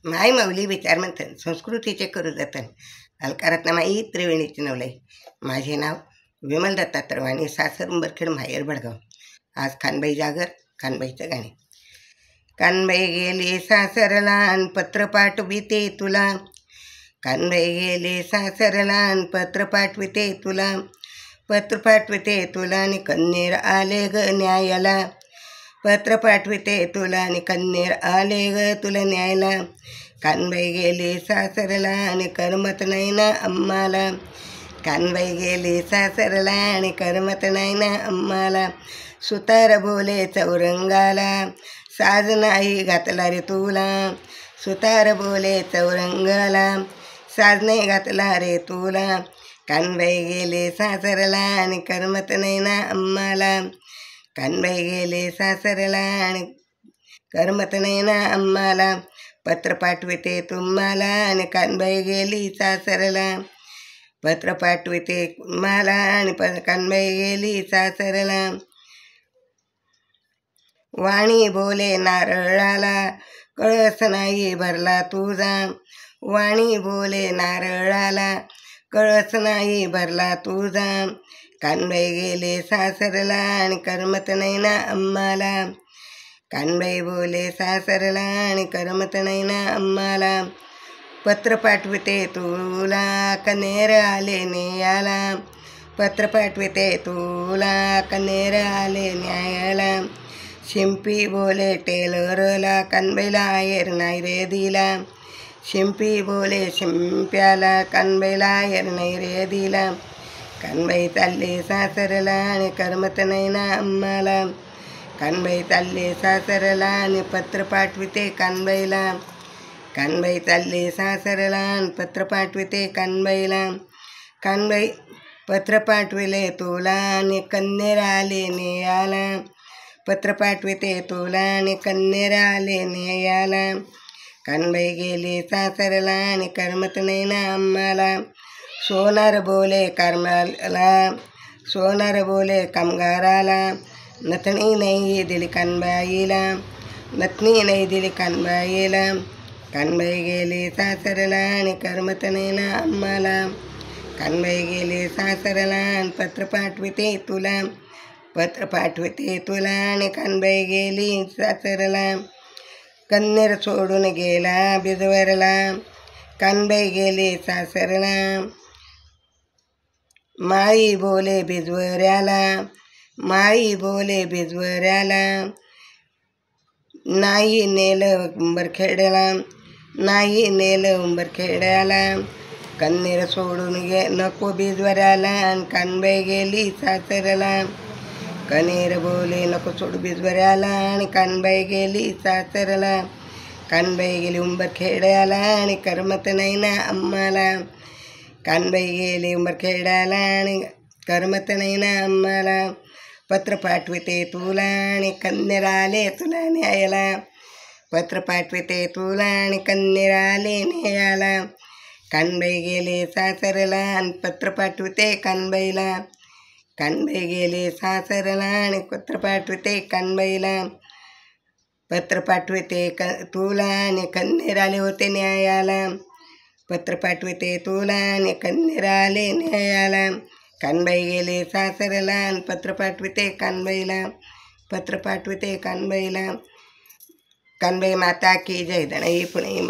माय माऊली विचार मंथन संस्कृतीचे करू जतन अलकारत्नामाई त्रिवेणी चिनवले. माझे नाव विमल दत्तात्रय आणि सासर उंबरखेड माहेर भडगाव. आज खानबाई जागर खानबाईचं गाणे. कानबाई गेली सासरला अन पत्र पाठविते तुला. कानबाई गेली सासरला अन पत्र पाठविते तुला. पत्र पाठविते तुला आणि कन्नेर आले ग न्यायाला. पत्र पाठविते तुला आणि कन्नेर आले ग तुला न्यायला. कानबाई गेली सासरला आणि करमत नाही ना आम्हाला. कानबाई गेली सासरला आणि करमत नाही ना आम्हाला. सुतार बोले चौरंगाला साज नाही घातला रे तुला. सुतार बोले चौरंगाला साज नाही घातला रे तुला. कानबाई गेले सासरला आणि करमत नाही ना आम्हाला. कानबाई गेले सासरला आणि करमत नाही ना आम्हाला. पत्र पाठविते तुम्हाला आणि कानबाई गेली सासरला. पत्र पाठविते मला आणि कानबाई गेली सासरला. वाणी बोले नारळाला कळस नाही भरला तुझा. वाणी बोले नारळाला कळस नाही भरला तुझा. कानबाई गेले सासरला आणि करमत नाही ना आम्हाला. कानबाई बोले सासरला आणि करमत नाही ना आम्हाला. पत्र पाठविते तुला कनेर आले न्यायाला. पत्र पाठविते तुला कनेर आले न्यायाला. शिंपी बोले टेलरला कानबाईला आयर नाही रे दिला. शिंपी बोले शिंप्याला कानबाईला आयर नाही रे दिला. कानबाई चालले सासरला आणि करमत नाही ना आम्हाला. कानबाई चालले सासरला आणि पत्र पाठविते कानबाईला. कानबाई चालले सासरला आणि पत्र पाठविते कानबाईला. कानबाई पत्र पाठविले तुला आणि कन्नेर आले न्यायाला. पत्र पाठविते तुला आणि कन्नेर आले न्यायाला. कानबाई गेली सासरला आणि करमत नाही ना आम्हाला. सोनार बोले कामाला सोनार बोले कामगाराला. नथणी नाही दिली कानबाईला. नथणी नाही दिली कानबाईला. कानबाई गेली सासरला आणि करमत नाही ना आम्हाला. कानबाई गेली सासरला आणि पत्र पाठविते तुला. पत्र पाठविते तुला आणि कानबाई गेली सासरला. कन्नेर सोडून गेला बिजवरला. कानबाई गेली सासरला. माई बोले बिजवऱ्याला. माई बोले बिजवऱ्याला. नाही नेलं उंबरखेड्याला. नाही नेलं उंबरखेड्याला. कन्नेर सोडून नको बिजवऱ्याला आणि कानबाई गेली सासरला. कनेर बोले नको सोडू बिजवऱ्याला आणि कानबाई गेली सासरला. कानबाई गेली उंबरखेड्याला आणि करमत नाही ना आम्हाला. कानबाई गेली उंबरखेड्याला आणि करमत नाही ना आम्हाला. पत्र पाठविते तुला आणि कन्नेर आले तुला न्यायाला. पत्र पाठविते तुला आणि कन्नेर आले न्यायाला. कानबाई गेले सासरला आणि पत्र पाठविते कानबाईला. कानबाई गेले सासरला आणि पत्र पाठविते कानबाईला. पत्र पाठविते तुला आणि कन्नेर आले होते न्यायाला. पत्र पाठविते तुला आणि कन्नेर आले न्यायाला. कानबाई गेले सासरला आणि पत्र पाठविते कानबाईला. पत्र पाठविते कानबाईला. कानबाई माता की जय. धनई पुणे.